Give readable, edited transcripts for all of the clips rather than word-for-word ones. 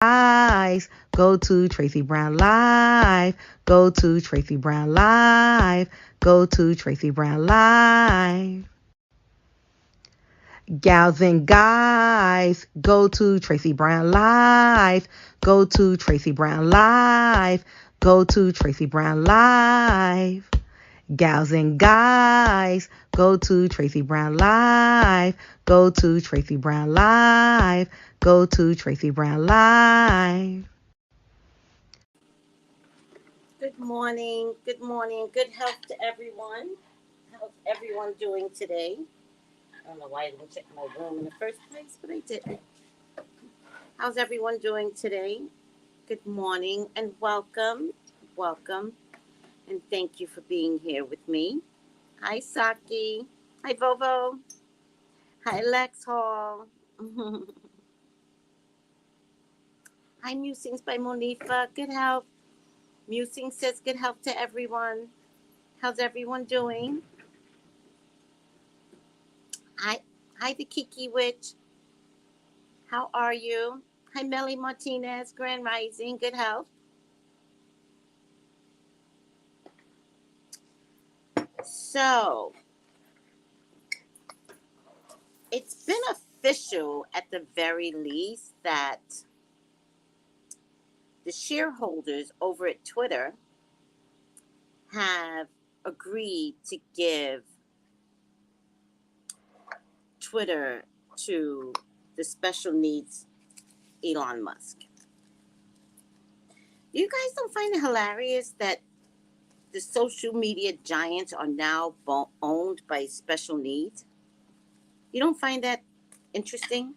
Lives. Go to Tracey Brown Live. Go to Tracey Brown Live. Go to Tracey Brown Live. Gals and guys, go to Tracey Brown Live. Go to Tracey Brown Live. Go to Tracey Brown Live. Gals and guys, go to Tracey Brown Live. Go to Tracey Brown Live. Go to Tracey Brown Live. Good morning, good health to everyone. How's everyone doing today? I don't know why I didn't check my room in the first place, but I did. How's everyone doing today? Good morning and welcome, and thank you for being here with me. Hi, Saki. Hi, Vovo. Hi, Lex Hall. Hi, Musings by Monifa. Good health. Musing says good health to everyone. How's everyone doing? Hi, the Kiki Witch. How are you? Hi, Melly Martinez, Grand Rising, good health. So, it's been official at the very least that the shareholders over at Twitter have agreed to give Twitter to the special needs Elon Musk. You guys don't find it hilarious that the social media giants are now owned by special needs? You don't find that interesting?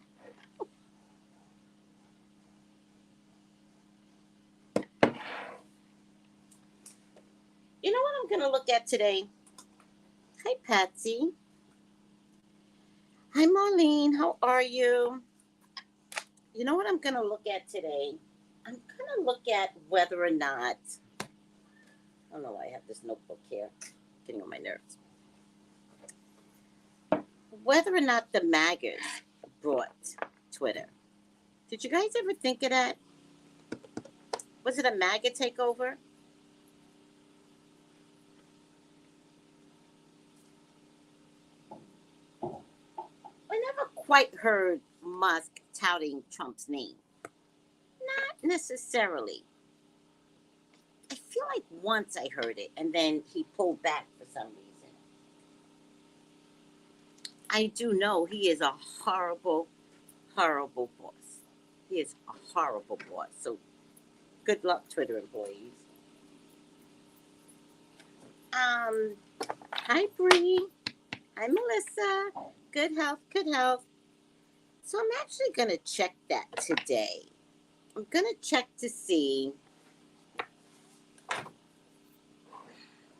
You know what I'm going to look at today? Hi, Patsy. Hi, Marlene. How are you? You know what I'm going to look at today? I'm going to look at whether or not, I don't know why I have this notebook here, getting on my nerves. Whether or not the MAGAs brought Twitter. Did you guys ever think of that? Was it a MAGA takeover? I never quite heard Musk touting Trump's name. Not necessarily. I feel like once I heard it, and then he pulled back for some reason. I do know he is a horrible, horrible boss. He is a horrible boss. So good luck, Twitter employees. Hi, Bree. Hi, Melissa. Good health, good health. So I'm actually going to check that today. I'm going to check to see,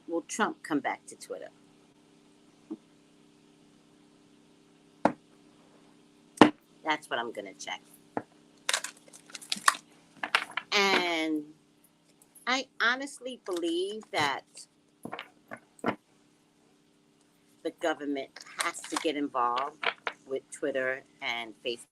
will Trump come back to Twitter? That's what I'm going to check. And I honestly believe that the government has to get involved with Twitter and Facebook.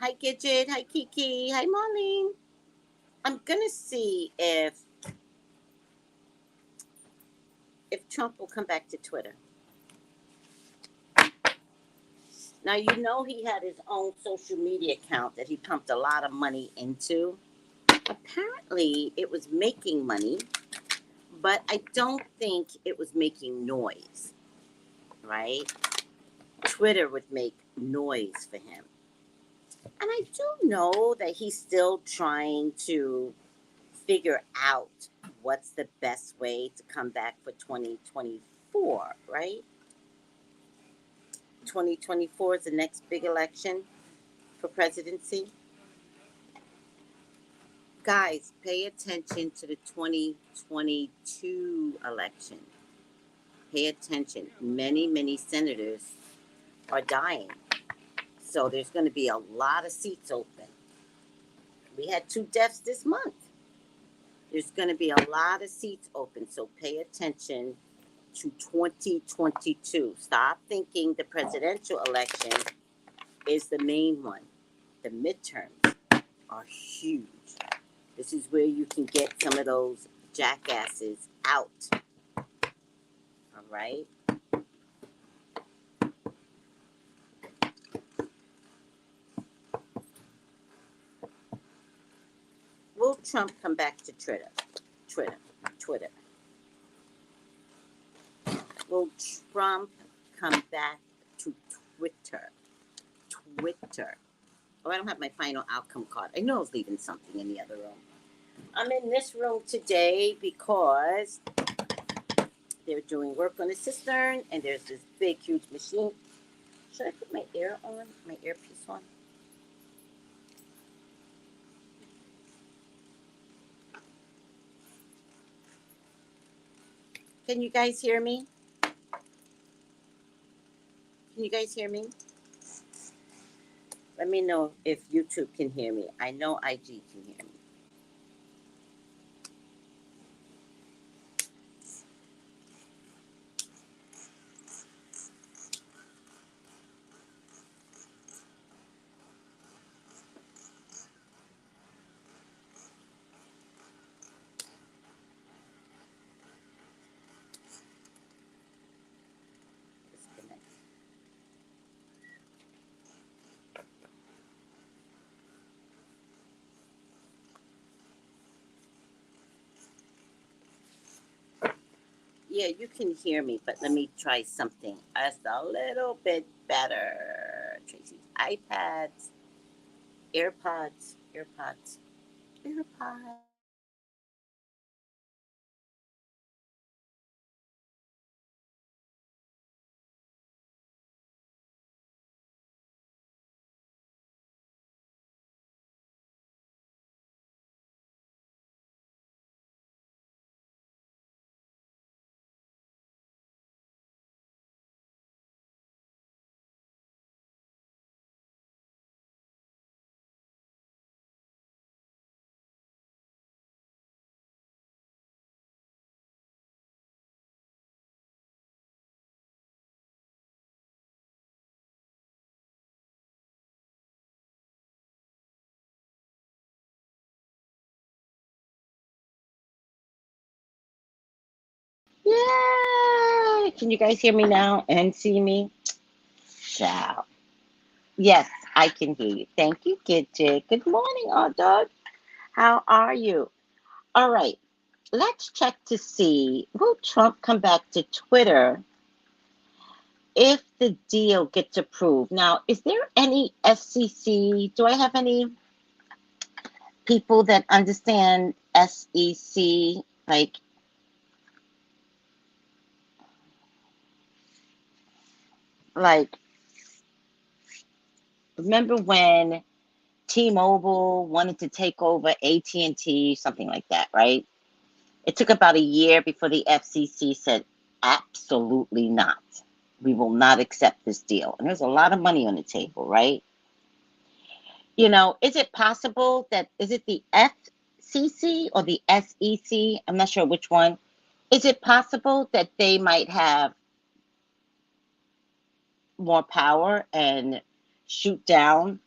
Hi, Gidget. Hi, Kiki. Hi, Marlene. I'm going to see if Trump will come back to Twitter. Now, you know he had his own social media account that he pumped a lot of money into. Apparently, it was making money, but I don't think it was making noise, right? Twitter would make noise for him. And I do know that he's still trying to figure out what's the best way to come back for 2024, right? 2024 is the next big election. for presidency. Guys, pay attention to the 2022 election. Pay attention. Many, many senators are dying. So there's going to be a lot of seats open. We had 2 deaths this month. There's going to be a lot of seats open. So pay attention to 2022. Stop thinking the presidential election is the main one. The midterms are huge. This is where you can get some of those jackasses out. All right? Will Trump come back to Twitter? Will Trump come back to Twitter? Oh, I don't have my final outcome card. I know I was leaving something in the other room. I'm in this room today because they're doing work on the cistern, and there's this big, huge machine. Should I put my earpiece on? Can you guys hear me? Let me know if YouTube can hear me. I know IG can hear me. Disconnect. Yeah, you can hear me, but let me try something just a little bit better. Tracy's iPads, AirPods. Yay! Can you guys hear me now and see me? Ciao. Yes, I can hear you. Thank you, Gidget. Good morning, Dog. How are you? All right. Let's check to see, will Trump come back to Twitter if the deal gets approved? Now, is there any FCC? Do I have any people that understand SEC? Like, remember when T-Mobile wanted to take over AT&T, something like that, right? It took about a year before the FCC said, absolutely not. We will not accept this deal. And there's a lot of money on the table, right? You know, is it possible that, is it the FCC or the SEC? I'm not sure which one. Is it possible that they might have more power and shoot down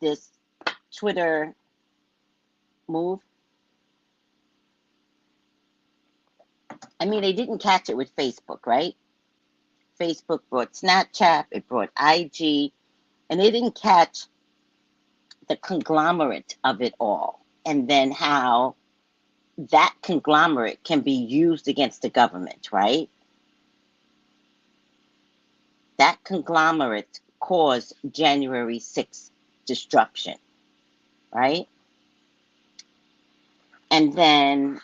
this Twitter move? I mean, they didn't catch it with Facebook, right? Facebook brought Snapchat, it brought IG, and they didn't catch the conglomerate of it all. And then how that conglomerate can be used against the government, right? That conglomerate caused January 6th destruction, right? And then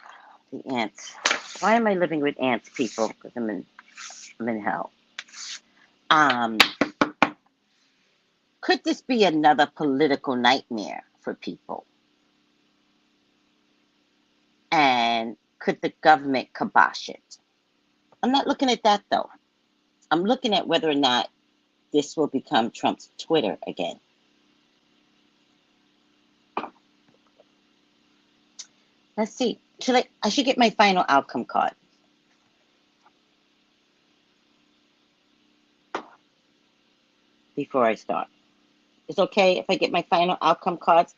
the ants. Why am I living with ants, people? Because I'm in hell. Could this be another political nightmare for people? And could the government kibosh it? I'm not looking at that, though. I'm looking at whether or not this will become Trump's Twitter again. Let's see. I should get my final outcome card. Before I start. It's okay if I get my final outcome cards?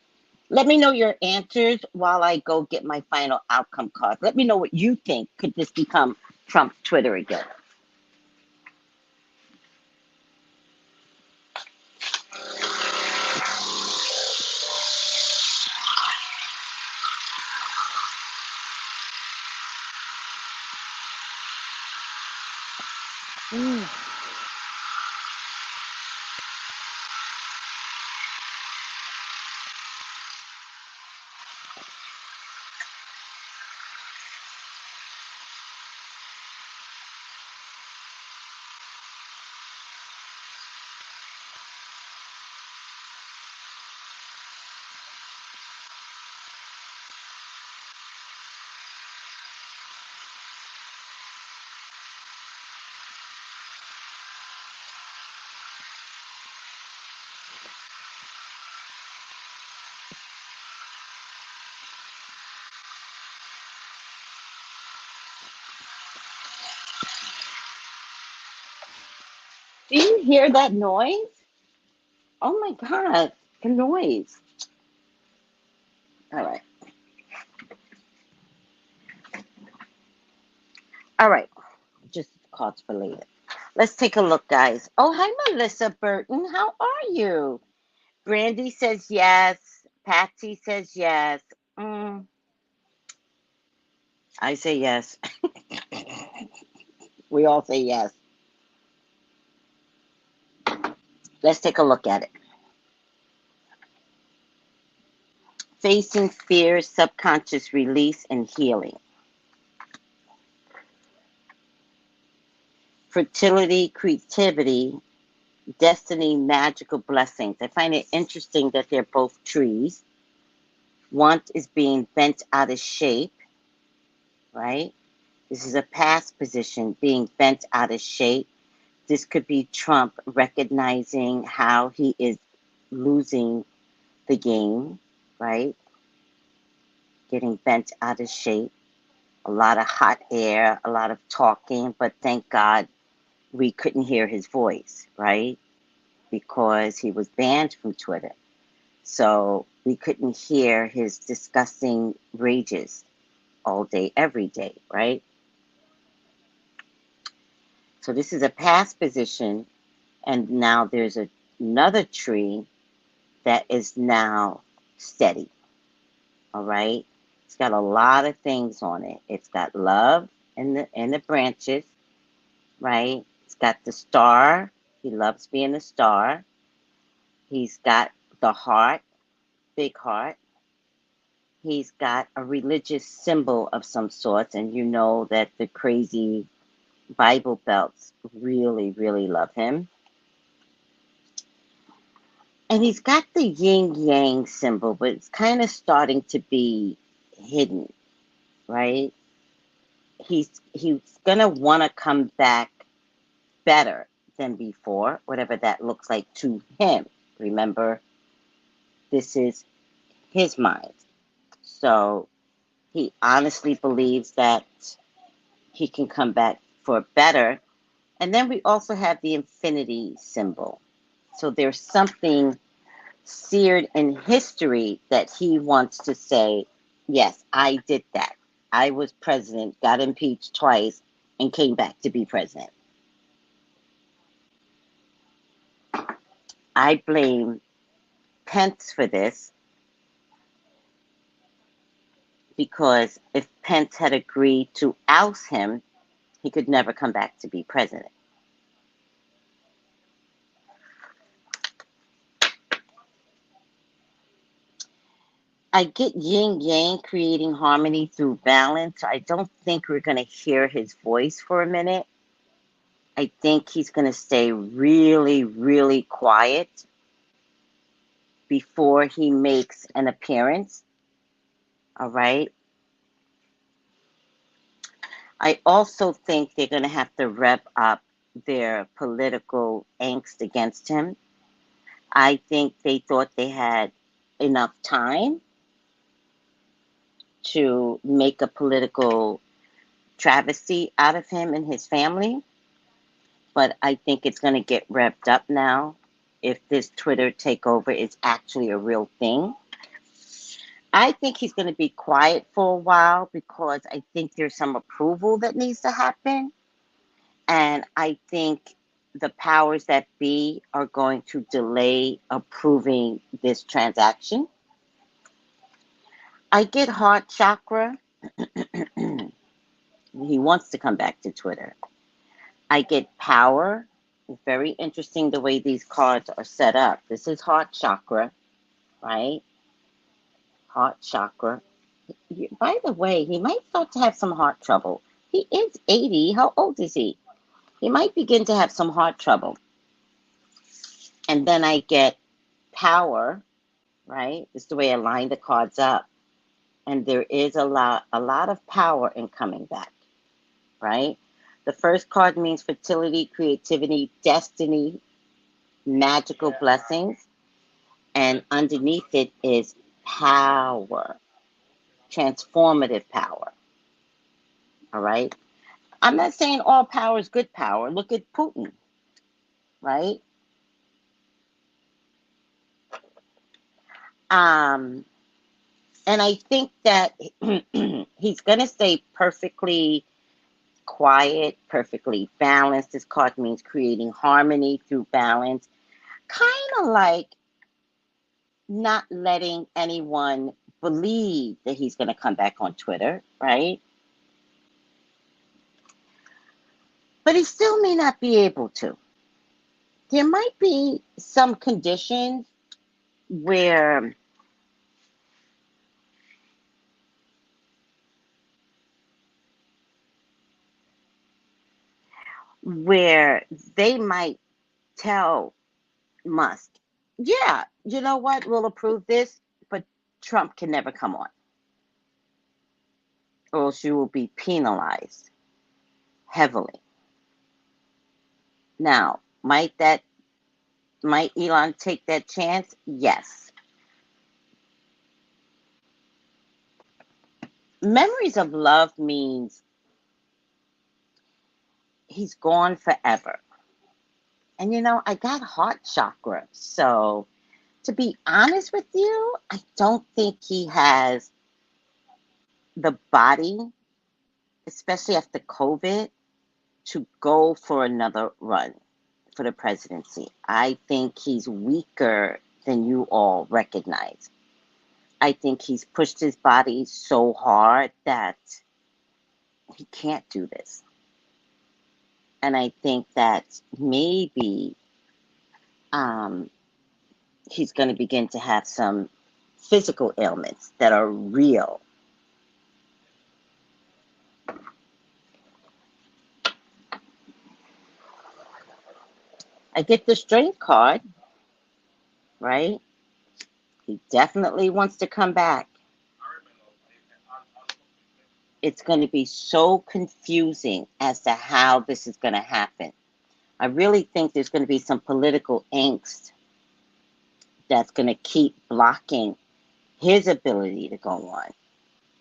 Let me know your answers while I go get my final outcome cards. Let me know what you think. Could this become Trump's Twitter again? Do you hear that noise? Oh my God, the noise. All right. All right. Just cards for later. Let's take a look, guys. Oh, hi, Melissa Burton. How are you? Brandy says yes. Patsy says yes. I say yes. We all say yes. Let's take a look at it. Facing fear, subconscious release, and healing. Fertility, creativity, destiny, magical blessings. I find it interesting that they're both trees. One is being bent out of shape, right? This is a past position, being bent out of shape. This could be Trump recognizing how he is losing the game, right? Getting bent out of shape. A lot of hot air, a lot of talking, but thank God we couldn't hear his voice, right? Because he was banned from Twitter. So we couldn't hear his disgusting rages all day, every day, right? So this is a past position, and now there's another tree that is now steady, all right? It's got a lot of things on it. It's got love in the branches, right? It's got the star. He loves being a star. He's got the heart, big heart. He's got a religious symbol of some sort, and you know that the crazy Bible belts really, really love him. And he's got the yin-yang symbol, but it's kind of starting to be hidden, right? He's going to want to come back better than before, whatever that looks like to him. Remember, this is his mind. So he honestly believes that he can come back for better. And then we also have the infinity symbol. So there's something seared in history that he wants to say, yes, I did that. I was president, got impeached twice, and came back to be president. I blame Pence for this because if Pence had agreed to oust him, he could never come back to be president. I get yin-yang creating harmony through balance. I don't think we're going to hear his voice for a minute. I think he's going to stay really, really quiet before he makes an appearance. All right. I also think they're going to have to rev up their political angst against him. I think they thought they had enough time to make a political travesty out of him and his family. But I think it's going to get revved up now if this Twitter takeover is actually a real thing. I think he's going to be quiet for a while because I think there's some approval that needs to happen. And I think the powers that be are going to delay approving this transaction. I get heart chakra. He wants to come back to Twitter. I get power. Very interesting the way these cards are set up. This is heart chakra, right? Heart chakra. By the way, he might start to have some heart trouble. He is 80. How old is he? He might begin to have some heart trouble. And then I get power, right? This is the way I line the cards up. And there is a lot of power in coming back, right? The first card means fertility, creativity, destiny, magical blessings. And underneath it is power, transformative power. All right. I'm not saying all power is good power. Look at Putin, right? And I think that he's going to stay perfectly quiet, perfectly balanced. This card means creating harmony through balance. Kind of like not letting anyone believe that he's going to come back on Twitter, right? But he still may not be able to. There might be some conditions where they might tell Musk, yeah, you know what, we'll approve this, but Trump can never come on, or else you will be penalized heavily. Now, might Elon take that chance? Yes. Memories of love means he's gone forever. And you know, I got heart chakra. So to be honest with you, I don't think he has the body, especially after COVID, to go for another run for the presidency. I think he's weaker than you all recognize. I think he's pushed his body so hard that he can't do this. And I think that maybe he's going to begin to have some physical ailments that are real. I get the strength card, right? He definitely wants to come back. It's going to be so confusing as to how this is going to happen. I really think there's going to be some political angst that's going to keep blocking his ability to go on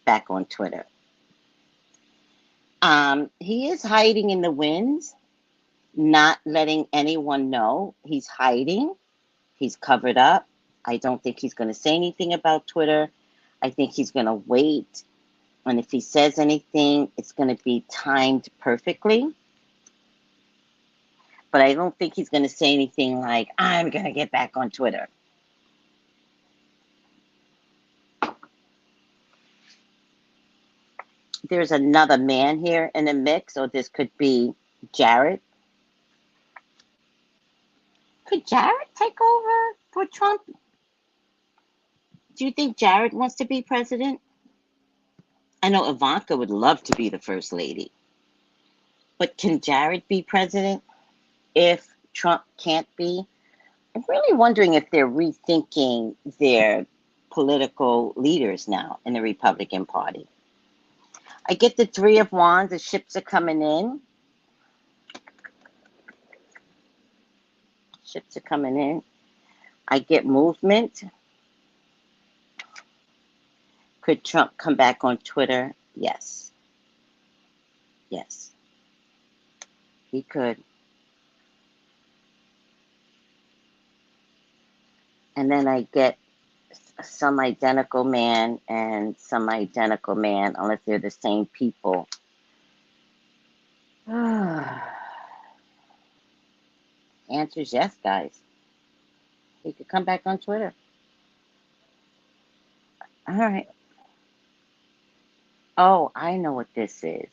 back on Twitter. He is hiding in the winds, not letting anyone know. He's hiding. He's covered up. I don't think he's going to say anything about Twitter. I think he's going to wait. And if he says anything, it's going to be timed perfectly. But I don't think he's going to say anything like, I'm going to get back on Twitter. There's another man here in the mix, or this could be Jared. Could Jared take over for Trump? Do you think Jared wants to be president? I know Ivanka would love to be the first lady. But can Jared be president if Trump can't be? I'm really wondering if they're rethinking their political leaders now in the Republican Party. I get the Three of Wands, the ships are coming in. Ships are coming in. I get movement. Could Trump come back on Twitter? Yes. Yes. He could. And then I get some identical man and some identical man, unless they're the same people. Answer is yes, guys. He could come back on Twitter. All right. Oh, I know what this is.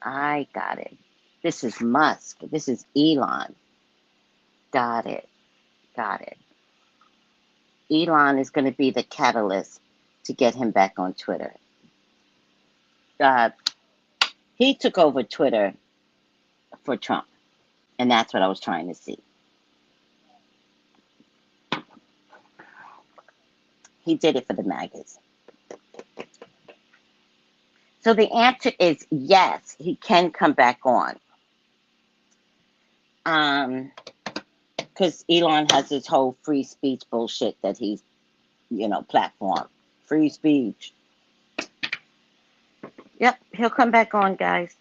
I got it. This is Musk. This is Elon. Got it. Got it. Elon is going to be the catalyst to get him back on Twitter. He took over Twitter for Trump, and that's what I was trying to see. He did it for the MAGAs. So the answer is yes, he can come back on. Because Elon has this whole free speech bullshit that he's, platform. Free speech. Yep, he'll come back on, guys.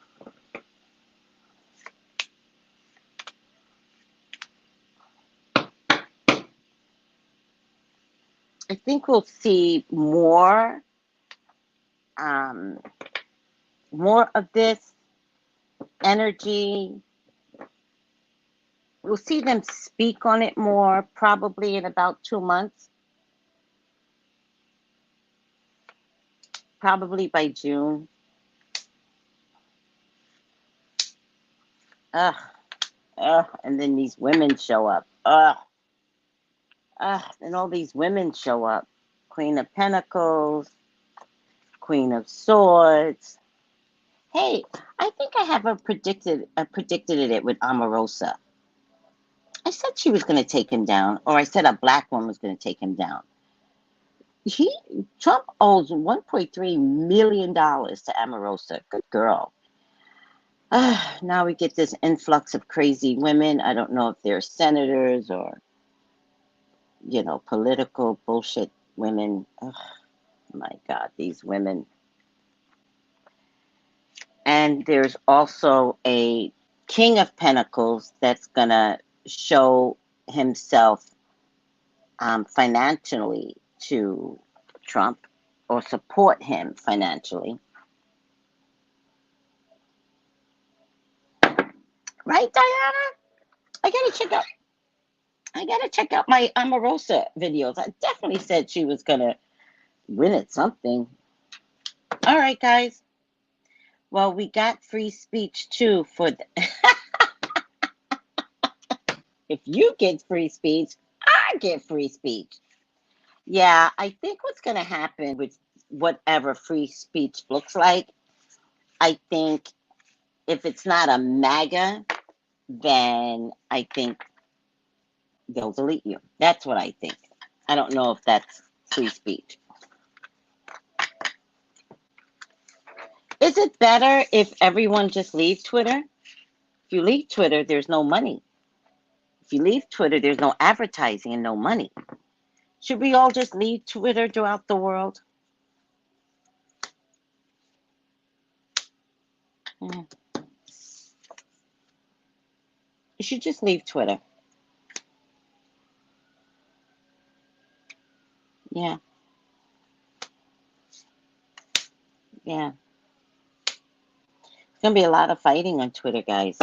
I think we'll see more of this energy. We'll see them speak on it more, probably in about 2 months. Probably by June. And then these women show up. And all these women show up. Queen of Pentacles, Queen of Swords. Hey, I think I have predicted it with Omarosa. I said she was going to take him down, or I said a black woman was going to take him down. Trump owes $1.3 million to Omarosa. Good girl. Now we get this influx of crazy women. I don't know if they're senators or, political bullshit women. My God, these women. And there's also a King of Pentacles that's going to show himself financially to Trump or support him financially. Right, Diana? I gotta check out my Omarosa videos. I definitely said she was gonna win at something. All right, guys. Well, we got free speech too for if you get free speech, I get free speech. Yeah, I think what's gonna happen with whatever free speech looks like, I think if it's not a MAGA, then I think they'll delete you. That's what I think. I don't know if that's free speech. Is it better if everyone just leaves Twitter? If you leave Twitter, there's no money. If you leave Twitter, there's no advertising and no money. Should we all just leave Twitter throughout the world? You should just leave Twitter. Yeah. Yeah. It's going to be a lot of fighting on Twitter, guys.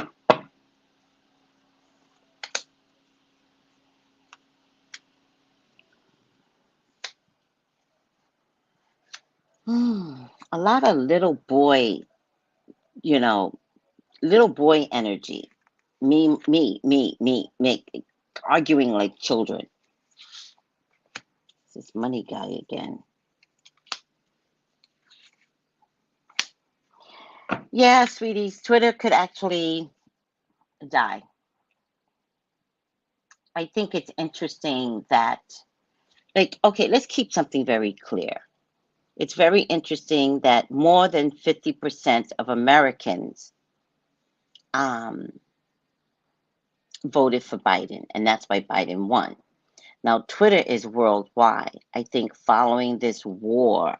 A lot of little boy energy. Me, arguing like children. This money guy again. Yeah, sweeties, Twitter could actually die. I think it's interesting that, like, okay, let's keep something very clear. It's very interesting that more than 50% of Americans um, voted for Biden, and that's why Biden won. Now, Twitter is worldwide. I think following this war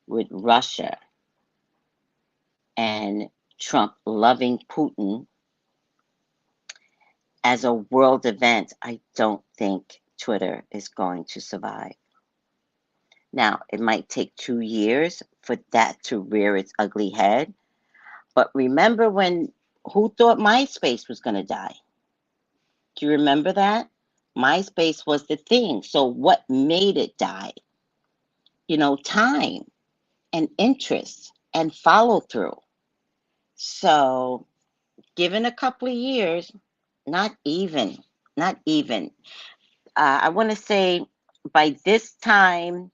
with Russia and Trump loving Putin as a world event, I don't think Twitter is going to survive. Now, it might take 2 years for that to rear its ugly head. But remember when, who thought MySpace was going to die? Do you remember that? MySpace was the thing. So what made it die? Time and interest and follow through. So given a couple of years, not even, I want to say by this time,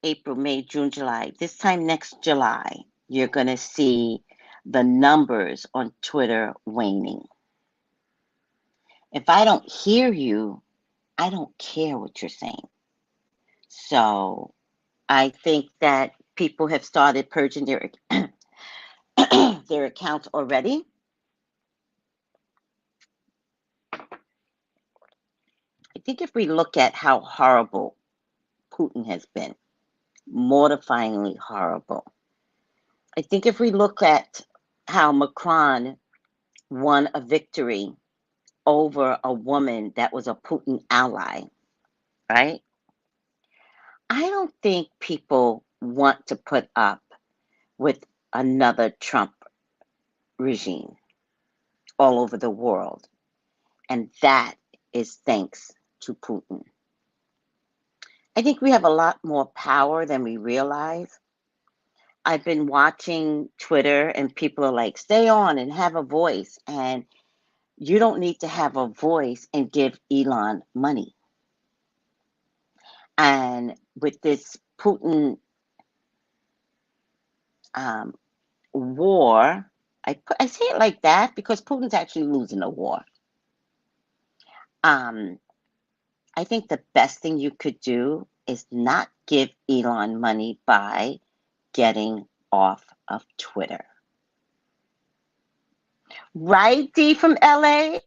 April, May, June, July, this time next July, you're going to see the numbers on Twitter waning. If I don't hear you, I don't care what you're saying. So I think that people have started purging their their accounts already. I think if we look at how horrible Putin has been, mortifyingly horrible. I think if we look at how Macron won a victory over a woman that was a Putin ally, right? I don't think people want to put up with another Trump regime all over the world. And that is thanks to Putin. I think we have a lot more power than we realize. I've been watching Twitter and people are like, stay on and have a voice. And you don't need to have a voice and give Elon money. And with this Putin war, I say it like that because Putin's actually losing the war. I think the best thing you could do is not give Elon money by getting off of Twitter. Right, D from LA?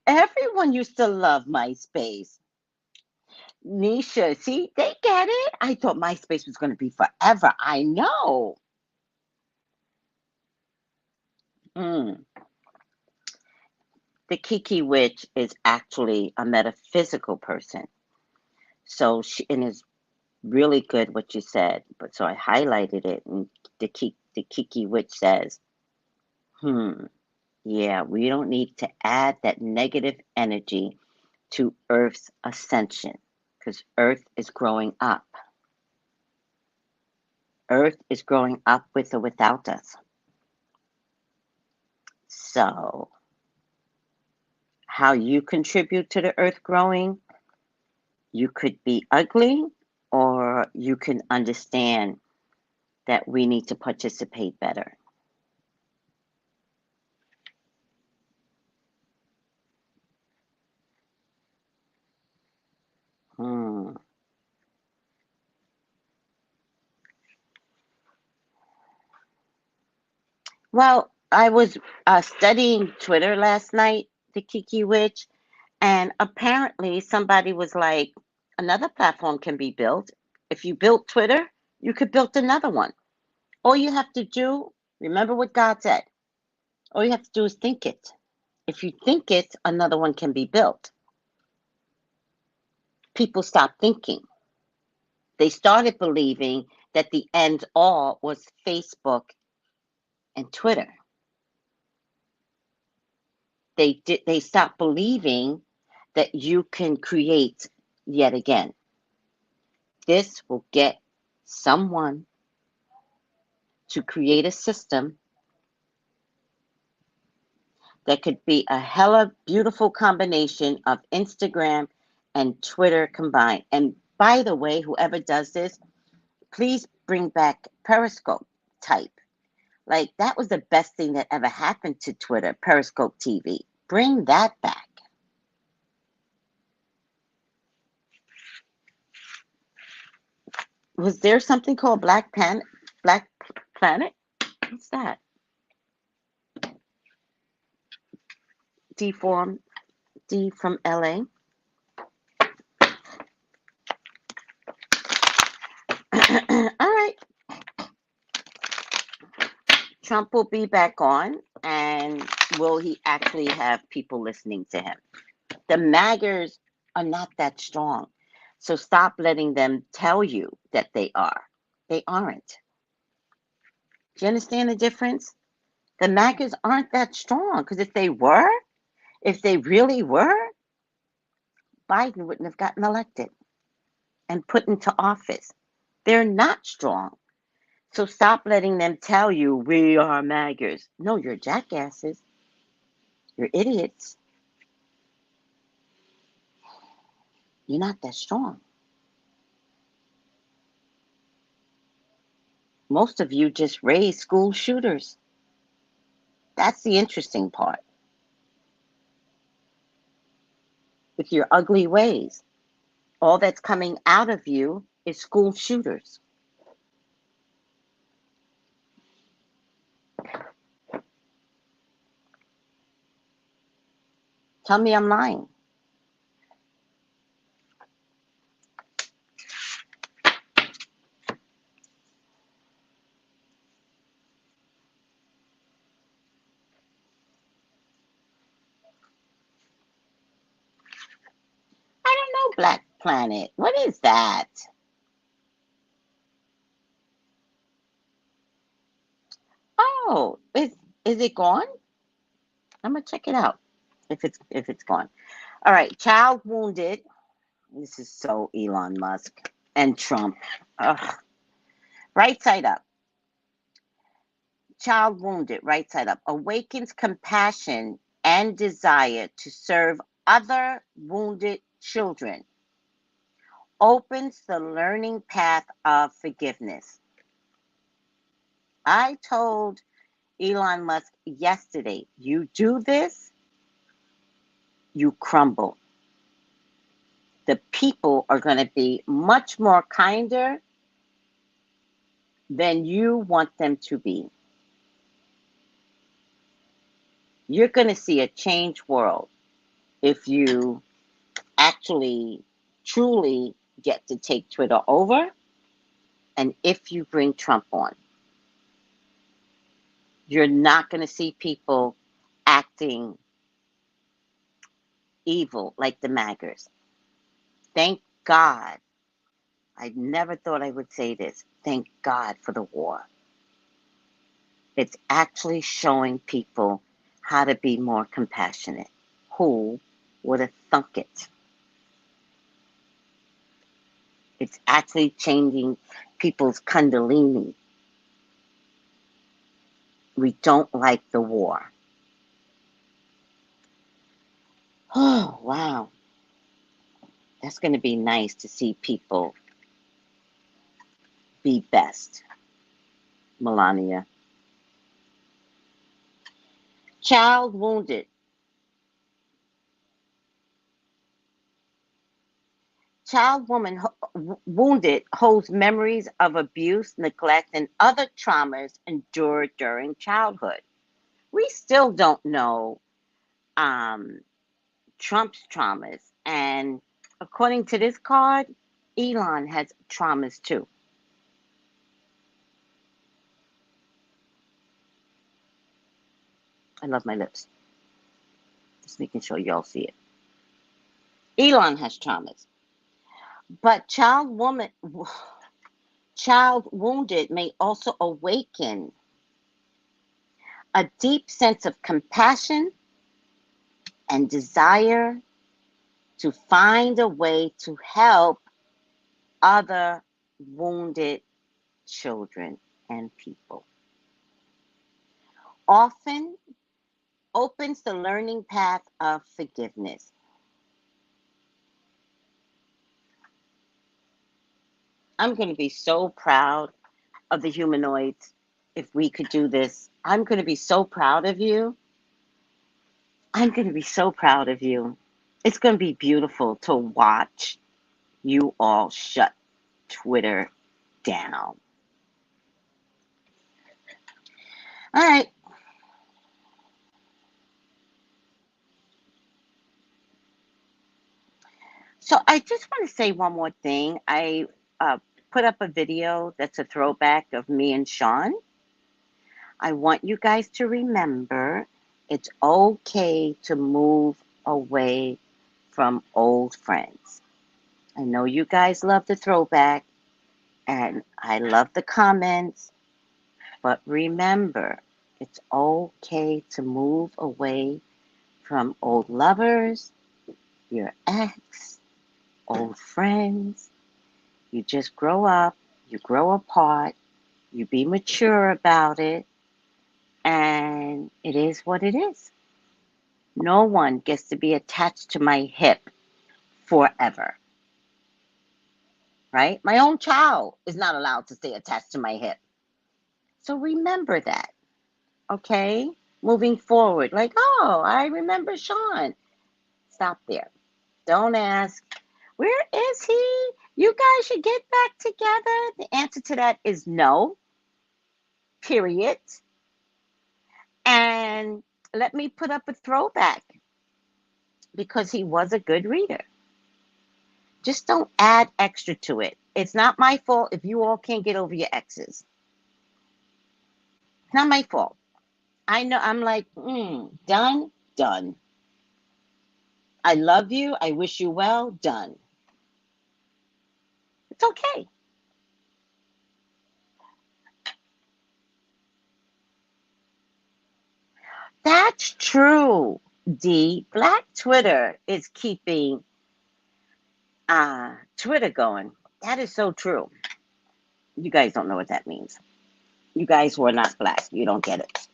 Everyone used to love MySpace. Nisha, see, they get it. I thought MySpace was going to be forever. I know. The Kiki Witch is actually a metaphysical person. So and it's really good what you said. But so I highlighted it, and the Kiki Witch says, yeah, we don't need to add that negative energy to Earth's ascension because Earth is growing up. Earth is growing up with or without us. So, how you contribute to the Earth growing, you could be ugly or you can understand that we need to participate better. Well, I was studying Twitter last night, the Kiki Witch, and apparently somebody was like, another platform can be built. If you built Twitter, you could build another one. All you have to do, remember what God said, all you have to do is think it. If you think it, another one can be built. People stopped thinking. They started believing that the end all was Facebook and Twitter. They stopped believing that you can create yet again. This will get someone to create a system that could be a hella beautiful combination of Instagram and Twitter combined. And by the way, whoever does this, please bring back Periscope type. Like, that was the best thing that ever happened to Twitter, Periscope TV. Bring that back. Was there something called Black Planet? Black Planet? What's that? D from LA. All right. Trump will be back on, and will he actually have people listening to him? The MAGers are not that strong. So stop letting them tell you that they are. They aren't. Do you understand the difference? The MAGers aren't that strong, because if they really were, Biden wouldn't have gotten elected and put into office. They're not strong. So stop letting them tell you we are MAGers. No, you're jackasses. You're idiots. You're not that strong. Most of you just raised school shooters. That's the interesting part. With your ugly ways, all that's coming out of you is school shooters. Tell me I'm lying. I don't know, Black Planet. What is that? Oh, is it gone? I'm gonna check it out if it's gone. All right, child wounded. This is so Elon Musk and Trump. Ugh. Right side up. Child wounded, right side up. Awakens compassion and desire to serve other wounded children. Opens the learning path of forgiveness. I told Elon Musk yesterday, you do this, you crumble. The people are going to be much more kinder than you want them to be. You're going to see a changed world if you actually, truly get to take Twitter over, and if you bring Trump on. You're not going to see people acting evil like the MAGers. Thank God. I never thought I would say this. Thank God for the war. It's actually showing people how to be more compassionate. Who would have thunk it? It's actually changing people's kundalini. We don't like the war. Oh, wow. That's going to be nice to see people be best. Melania. Child wounded. Child wounded holds memories of abuse, neglect, and other traumas endured during childhood. We still don't know Trump's traumas. And according to this card, Elon has traumas too. I love my lips. Just making sure y'all see it. Elon has traumas. But child wounded may also awaken a deep sense of compassion and desire to find a way to help other wounded children and people. Often opens the learning path of forgiveness. I'm going to be so proud of the humanoids if we could do this. I'm going to be so proud of you. I'm going to be so proud of you. It's going to be beautiful to watch you all shut Twitter down. All right. So I just want to say one more thing. I put up a video that's a throwback of me and Sean. I want you guys to remember it's okay to move away from old friends. I know you guys love the throwback and I love the comments, but remember it's okay to move away from old lovers, your ex, old friends. You just grow up, you grow apart, you be mature about it, and it is what it is. No one gets to be attached to my hip forever, right? My own child is not allowed to stay attached to my hip. So remember that, okay? Moving forward, like, oh, I remember Sean. Stop there. Don't ask, where is he? You guys should get back together. The answer to that is no, period. And let me put up a throwback because he was a good reader. Just don't add extra to it. It's not my fault if you all can't get over your exes. It's not my fault. I know I'm like, done, done. I love you. I wish you well, done. It's okay. That's true, D. Black Twitter is keeping Twitter going. That is so true. You guys don't know what that means. You guys who are not black, you don't get it.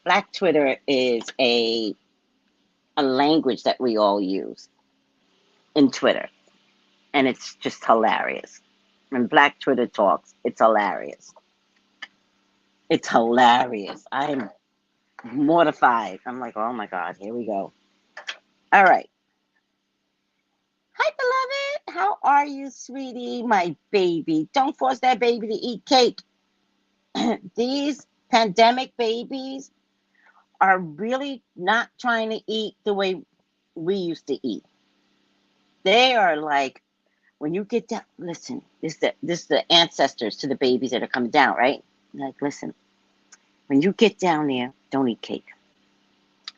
Black Twitter is a language that we all use in Twitter. And it's just hilarious. When Black Twitter talks, it's hilarious. It's hilarious. I'm mortified. I'm like, oh my God, here we go. All right. Hi, beloved. How are you, sweetie? My baby. Don't force that baby to eat cake. These pandemic babies are really not trying to eat the way we used to eat. They are like, when you get down, listen, this is the ancestors to the babies that are coming down, right? Like, listen, when you get down there, don't eat cake.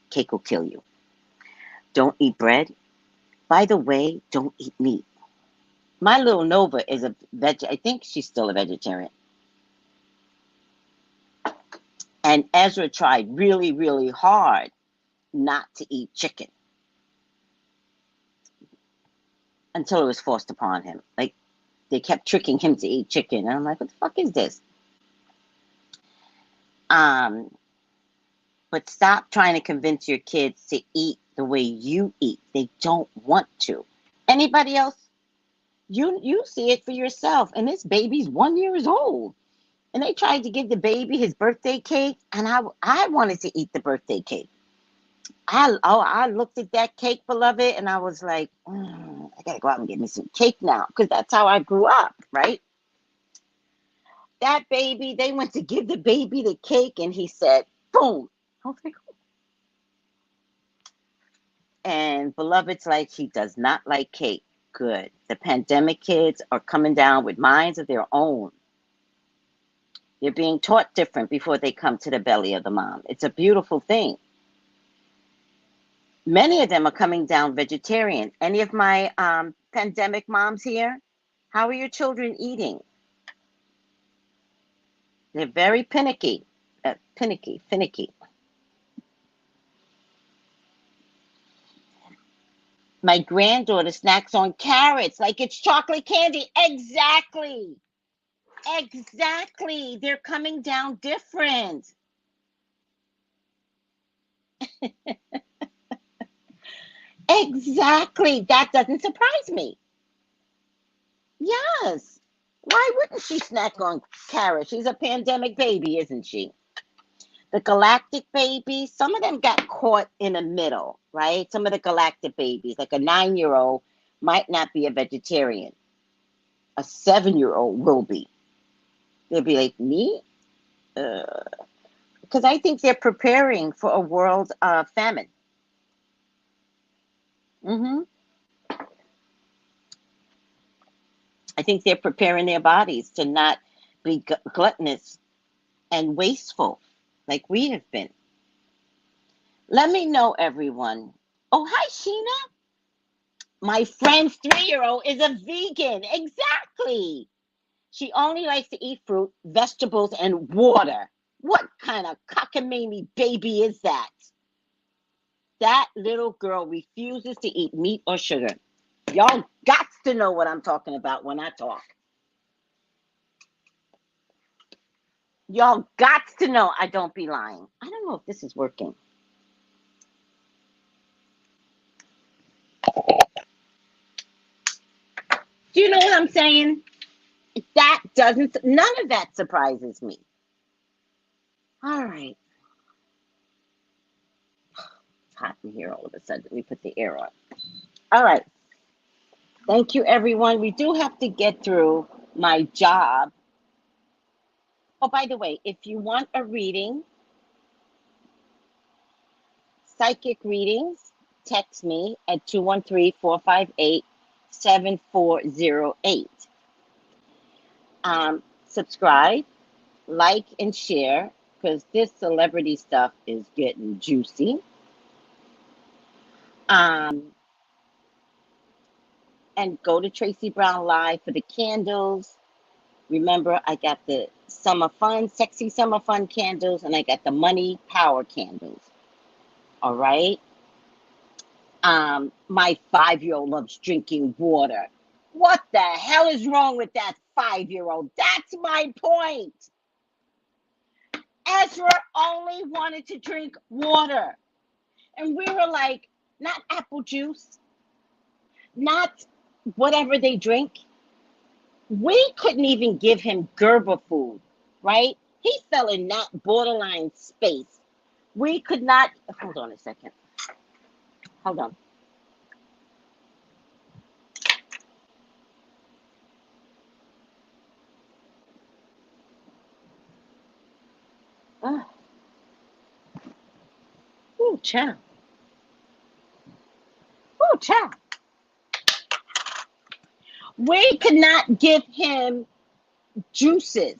Cake will kill you. Don't eat bread. By the way, don't eat meat. My little Nova is a I think she's still a vegetarian. And Ezra tried really, really hard not to eat chicken until it was forced upon him. Like, they kept tricking him to eat chicken. And I'm like, what the fuck is this? But stop trying to convince your kids to eat the way you eat. They don't want to. Anybody else? You see it for yourself. And this baby's 1 year old. And they tried to give the baby his birthday cake. And I wanted to eat the birthday cake. I looked at that cake, beloved, and I was like, I got to go out and get me some cake now. Because that's how I grew up, right? That baby, they went to give the baby the cake. And he said, boom. I was like, and beloved's like, he does not like cake. Good. The pandemic kids are coming down with minds of their own. They're being taught different before they come to the belly of the mom. It's a beautiful thing. Many of them are coming down vegetarian. Any of my pandemic moms here? How are your children eating? They're very finicky. My granddaughter snacks on carrots like it's chocolate candy. Exactly. Exactly. They're coming down different. Exactly. That doesn't surprise me. Yes. Why wouldn't she snack on carrots? She's a pandemic baby, isn't she? The galactic babies, some of them got caught in the middle, right? Some of the galactic babies, like a 9-year-old, might not be a vegetarian. a 7-year-old will be. They'll be like, me? Because I think they're preparing for a world famine. I think they're preparing their bodies to not be gluttonous and wasteful like we have been. Let me know, everyone. Oh, hi, Sheena. My friend's 3-year-old is a vegan. Exactly. She only likes to eat fruit, vegetables, and water. What kind of cockamamie baby is that? That little girl refuses to eat meat or sugar. Y'all got to know what I'm talking about when I talk. Y'all got to know I don't be lying. I don't know if this is working. Do you know what I'm saying? None of that surprises me. All right. It's hot in here all of a sudden. We put the air on. All right. Thank you, everyone. We do have to get through my job. Oh, by the way, if you want a reading, psychic readings, text me at 213-458-7408. Subscribe, like, and share, because this celebrity stuff is getting juicy. And go to Tracey Brown Live for the candles. Remember, I got the summer fun, sexy summer fun candles, and I got the money power candles. All right. My 5-year-old loves drinking water. What the hell is wrong with that 5-year-old? That's my point. Ezra only wanted to drink water. And we were like, not apple juice, not whatever they drink. We couldn't even give him Gerber food, right? He fell in that borderline space. We could not. Hold on a second. Hold on. Oh, child. Oh, child. We could not give him juices,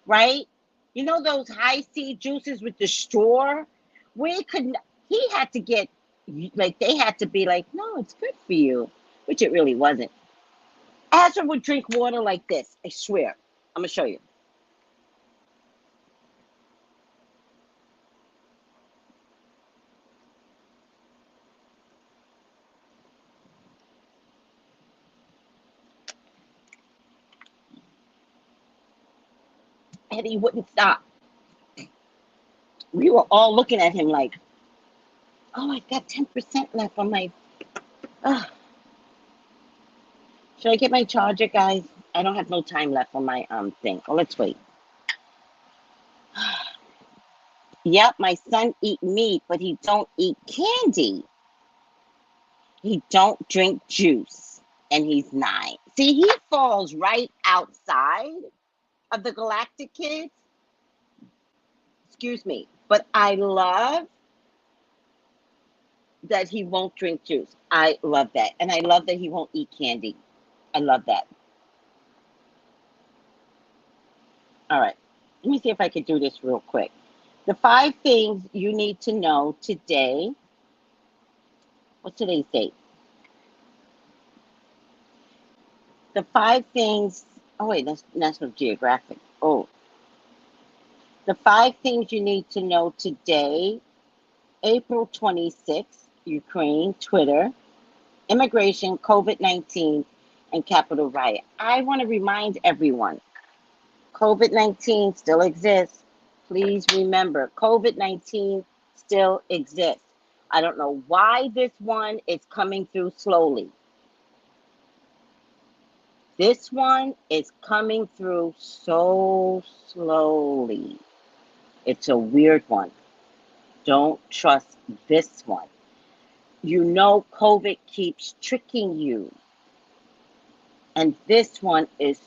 right? You know those high C juices with the straw? We couldn't. He had to get, like, they had to be like, no, it's good for you, which it really wasn't. Ezra would drink water like this. I swear. I'm going to show you. And he wouldn't stop. We were all looking at him like, oh, I got 10% left on my. Should I get my charger, guys? I don't have no time left on my thing. Oh, let's wait. Yep, my son eat meat, but he don't eat candy. He don't drink juice, and he's 9. See, he falls right outside of the galactic kids. Excuse me, but I love that he won't drink juice. I love that, and I love that he won't eat candy. I love that. All right, let me see if I can do this real quick. The 5 things you need to know today. What's today's date? The 5 things. Oh, wait, that's National Geographic. Oh. The 5 things you need to know today. April 26th, Ukraine, Twitter, immigration, COVID-19, and Capitol riot. I want to remind everyone, COVID-19 still exists. Please remember, COVID-19 still exists. I don't know why this one is coming through slowly. This one is coming through so slowly. It's a weird one. Don't trust this one. You know COVID keeps tricking you. And this one is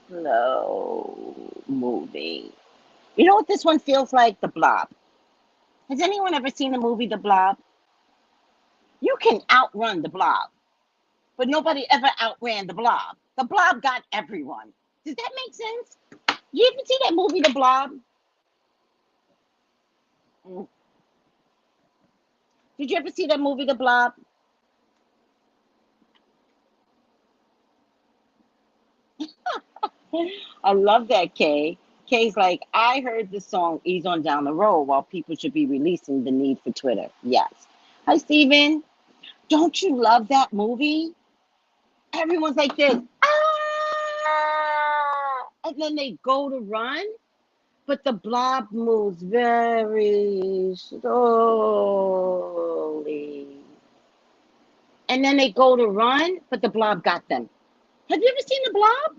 slow moving. You know what this one feels like? The Blob. Has anyone ever seen the movie The Blob? You can outrun the Blob, but nobody ever outran the Blob. The Blob got everyone. Does that make sense? You ever see that movie The Blob? Did you ever see that movie The Blob? I love that, Kay. Kay's like, I heard the song Ease on Down the Road while people should be releasing the need for Twitter. Yes. Hi, Steven. Don't you love that movie? Everyone's like this. Ah! And then they go to run, but the Blob moves very slowly. And then they go to run, but the Blob got them. Have you ever seen the Blob?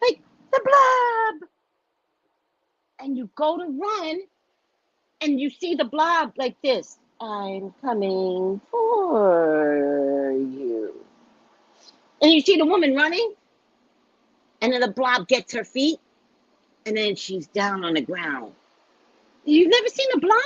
Like, the Blob! And you go to run, and you see the Blob like this. I'm coming for you. And you see the woman running, and then the Blob gets her feet, and then she's down on the ground. You've never seen the Blob?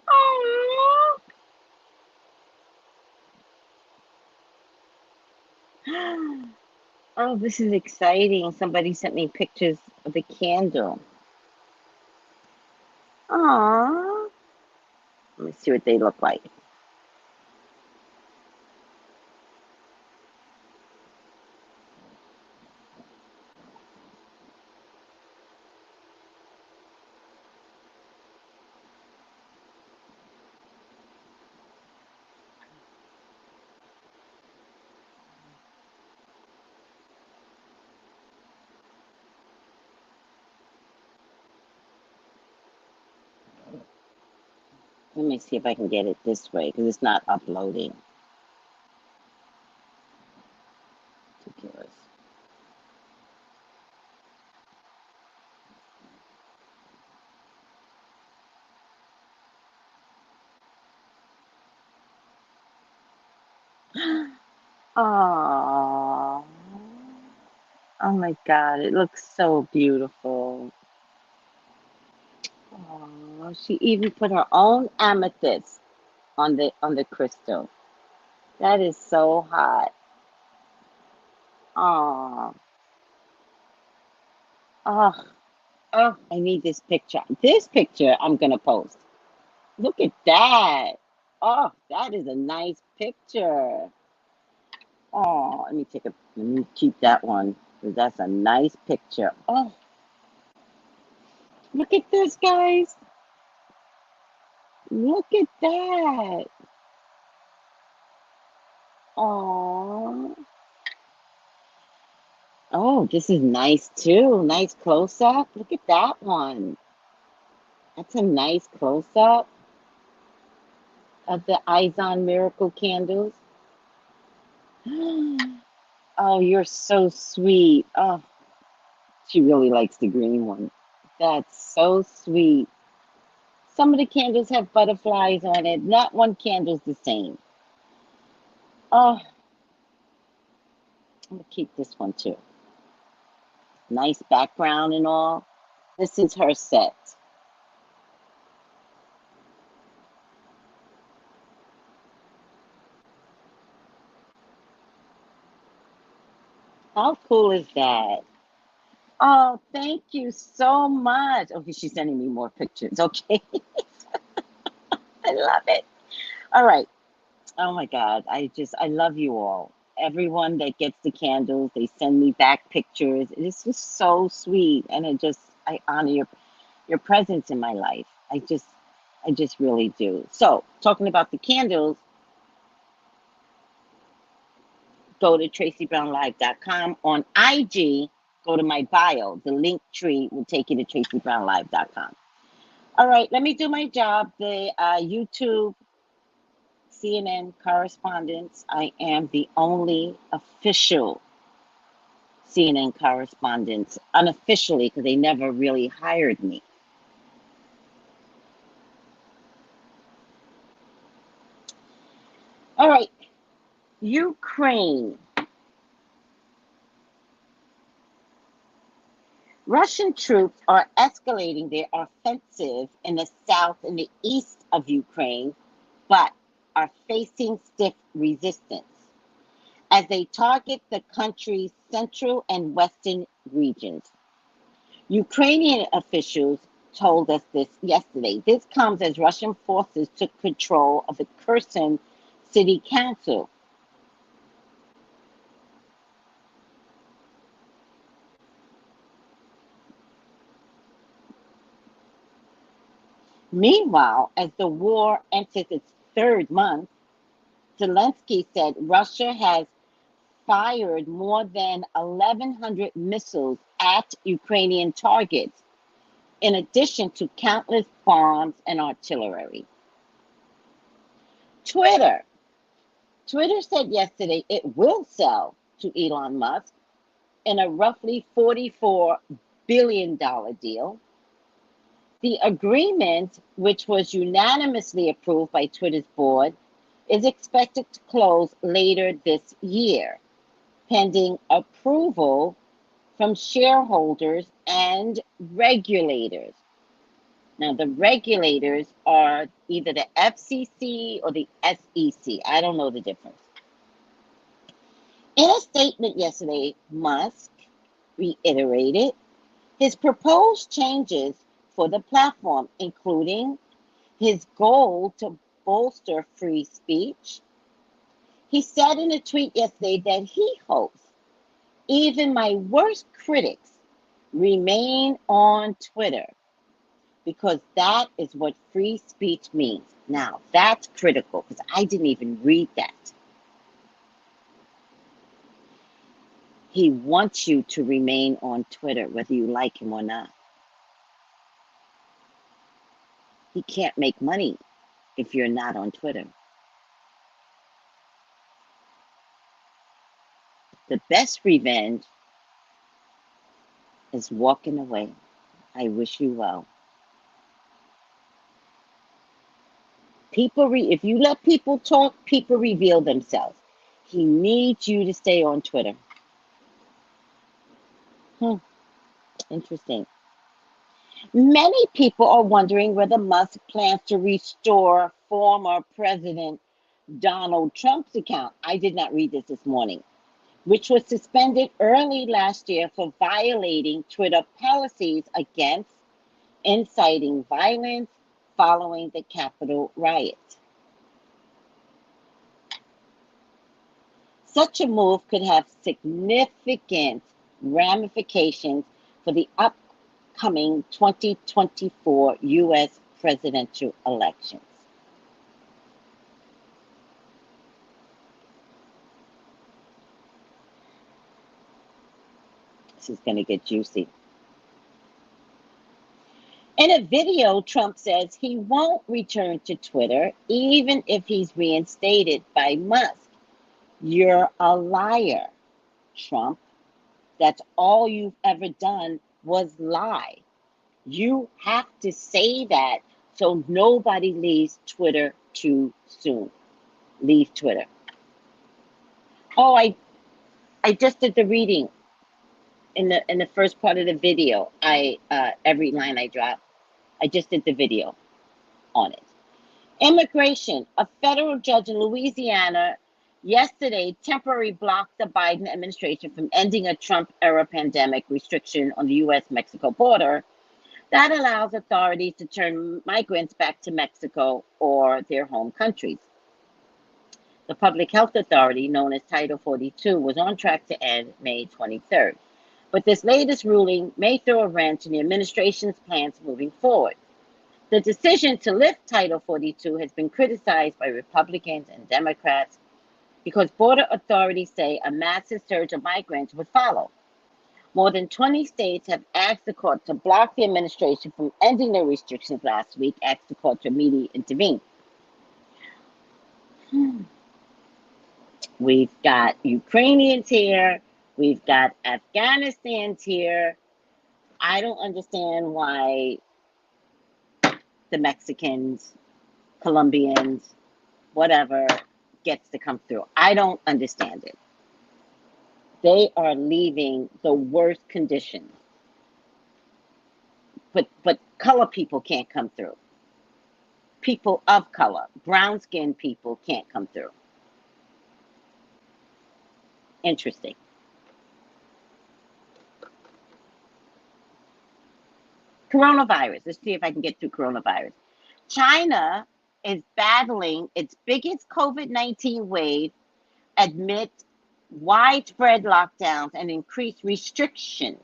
Oh, oh, this is exciting. Somebody sent me pictures of the candle. Aww. Let me see what they look like. Let me see if I can get it this way because it's not uploading. Ridiculous. Oh, oh my God! It looks so beautiful. Oh, she even put her own amethyst on the crystal. That is so hot. Oh, oh, oh! I need this picture. This picture I'm gonna post. Look at that. Oh, that is a nice picture. Oh, let me keep that one because that's a nice picture. Oh, look at this, guys. Look at that. Oh, oh, this is nice too. Nice close up. Look at that one. That's a nice close up of the Izon Miracle candles. Oh, you're so sweet. Oh, she really likes the green one. That's so sweet. Some of the candles have butterflies on it. Not one candle's the same. Oh, I'm gonna keep this one too. Nice background and all. This is her set. How cool is that? Oh, thank you so much. Okay, she's sending me more pictures. Okay. I love it. All right. Oh my God. I love you all. Everyone that gets the candles, they send me back pictures. It is just so sweet. And I honor your presence in my life. I just really do. So talking about the candles, go to Traceybrownlive.com. On IG, go to my bio. The link tree will take you to Traceybrownlive.com. All right, let me do my job. The YouTube CNN correspondence. I am the only official CNN correspondent, unofficially, because they never really hired me. All right, Ukraine. Russian troops are escalating their offensive in the south and the east of Ukraine, but are facing stiff resistance as they target the country's central and western regions. Ukrainian officials told us this yesterday. This comes as Russian forces took control of the Kherson City Council. Meanwhile, as the war enters its third month, Zelensky said Russia has fired more than 1,100 missiles at Ukrainian targets, in addition to countless bombs and artillery. Twitter said yesterday it will sell to Elon Musk in a roughly $44 billion deal. The agreement, which was unanimously approved by Twitter's board, is expected to close later this year, pending approval from shareholders and regulators. Now, the regulators are either the FCC or the SEC. I don't know the difference. In a statement yesterday, Musk reiterated his proposed changes for the platform, including his goal to bolster free speech. He said in a tweet yesterday that he hopes even my worst critics remain on Twitter, because that is what free speech means. Now, that's critical, because I didn't even read that. He wants you to remain on Twitter, whether you like him or not. He can't make money if you're not on Twitter. The best revenge is walking away. I wish you well. If you let people talk, people reveal themselves. He needs you to stay on Twitter. Interesting. Many people are wondering whether Musk plans to restore former President Donald Trump's account. I did not read this morning, which was suspended early last year for violating Twitter policies against inciting violence following the Capitol riot. Such a move could have significant ramifications for the upcoming 2024 U.S. presidential elections. This is going to get juicy. In a video, Trump says he won't return to Twitter even if he's reinstated by Musk. You're a liar, Trump. That's all you've ever done was lie. You have to say that so nobody leaves Twitter too soon. Leave Twitter. Oh, I just did the reading in the first part of the video. Every line I drop, I just did the video on it. Immigration. A federal judge in Louisiana yesterday temporarily blocked the Biden administration from ending a Trump-era pandemic restriction on the U.S.-Mexico border that allows authorities to turn migrants back to Mexico or their home countries. The Public Health Authority, known as Title 42, was on track to end May 23rd. But this latest ruling may throw a wrench in the administration's plans moving forward. The decision to lift Title 42 has been criticized by Republicans and Democrats, because border authorities say a massive surge of migrants would follow. More than 20 states have asked the court to block the administration from ending their restrictions last week, asked the court to immediately intervene. We've got Ukrainians here. We've got Afghanistans here. I don't understand why the Mexicans, Colombians, whatever, gets to come through. I don't understand it. They are leaving the worst conditions. But color people can't come through. People of color, brown-skinned people can't come through. Interesting. Coronavirus. Let's see if I can get through coronavirus. China is battling its biggest COVID-19 wave amid widespread lockdowns and increased restrictions.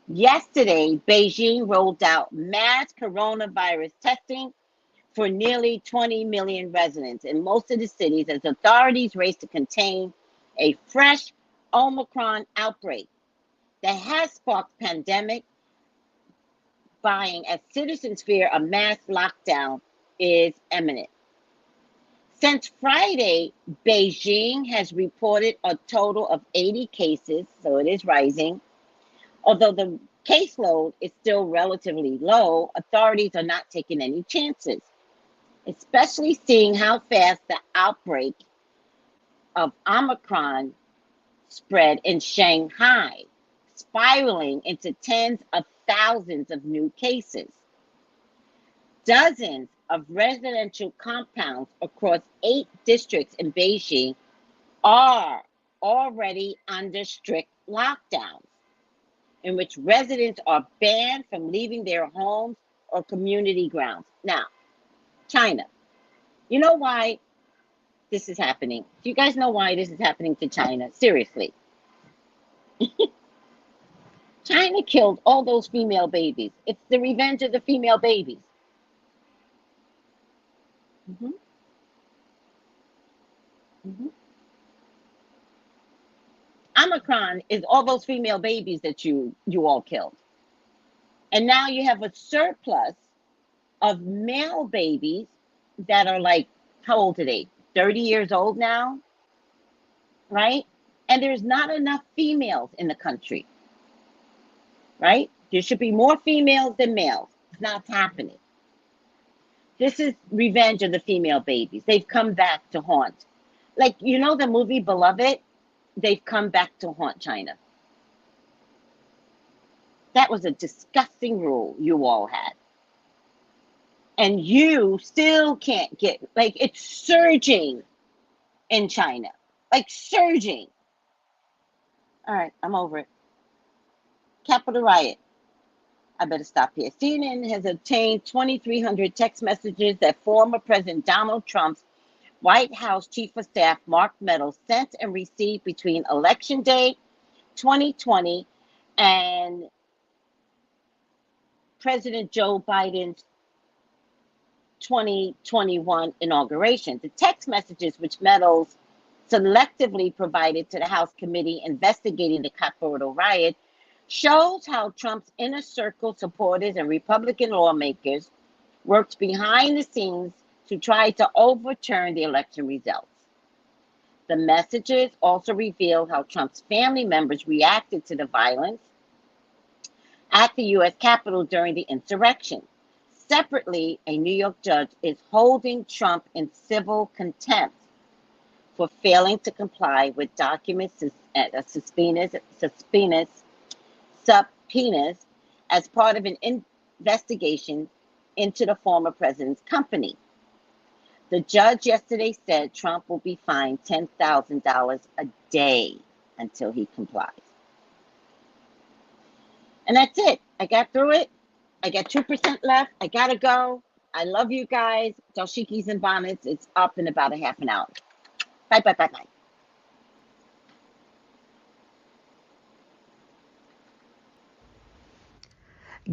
Yesterday, Beijing rolled out mass coronavirus testing for nearly 20 million residents in most of the cities as authorities race to contain a fresh Omicron outbreak that has sparked pandemic buying as citizens fear a mass lockdown is imminent. Since Friday, Beijing has reported a total of 80 cases, so it is rising. Although the caseload is still relatively low, authorities are not taking any chances, especially seeing how fast the outbreak of Omicron spread in Shanghai, spiraling into tens of thousands of new cases. Dozens of residential compounds across 8 districts in Beijing are already under strict lockdowns, in which residents are banned from leaving their homes or community grounds. Now, China. You know why this is happening? Do you guys know why this is happening to China? Seriously. China killed all those female babies. It's the revenge of the female babies. Mm-hmm. Mm-hmm. Omicron is all those female babies that you all killed. And now you have a surplus of male babies that are like, how old are they? 30 years old now, right? And there's not enough females in the country, right? There should be more females than males. It's not happening. This is revenge of the female babies. They've come back to haunt. Like, you know the movie Beloved? They've come back to haunt China. That was a disgusting rule you all had. And you still can't get, like, it's surging in China. Like, surging. All right, I'm over it. Capitol riot. I better stop here. CNN has obtained 2,300 text messages that former President Donald Trump's White House Chief of Staff Mark Meadows sent and received between Election Day 2020 and President Joe Biden's 2021 inauguration. The text messages, which Meadows selectively provided to the House committee investigating the Capitol riot, shows how Trump's inner circle supporters and Republican lawmakers worked behind the scenes to try to overturn the election results. The messages also reveal how Trump's family members reacted to the violence at the U.S. Capitol during the insurrection. Separately, a New York judge is holding Trump in civil contempt for failing to comply with documents, subpoenas as part of an investigation into the former president's company. The judge yesterday said Trump will be fined $10,000 a day until he complies. And that's it. I got through it. I got 2% left. I gotta go. I love you guys. Dashikis and bonnets. It's up in about a half an hour. Bye, bye, bye, bye.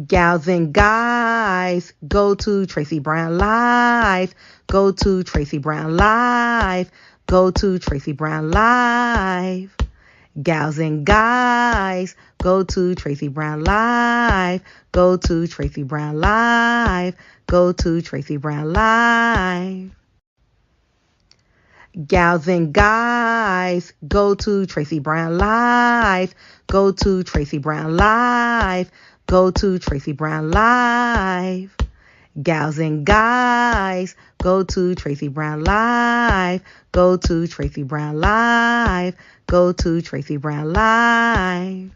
Gals and guys, go to Tracey Brown Live. Go to Tracey Brown Live. go to Tracey Brown Live. Gals and guys, go to Tracey Brown Live. Go to Tracey Brown Live. Go to Tracey Brown Live. Gals and guys, go to Tracey Brown Live. Go to Tracey Brown Live. Go to Tracey Brown Live. Gals and guys, go to Tracey Brown Live. Go to Tracey Brown Live. Go to Tracey Brown Live.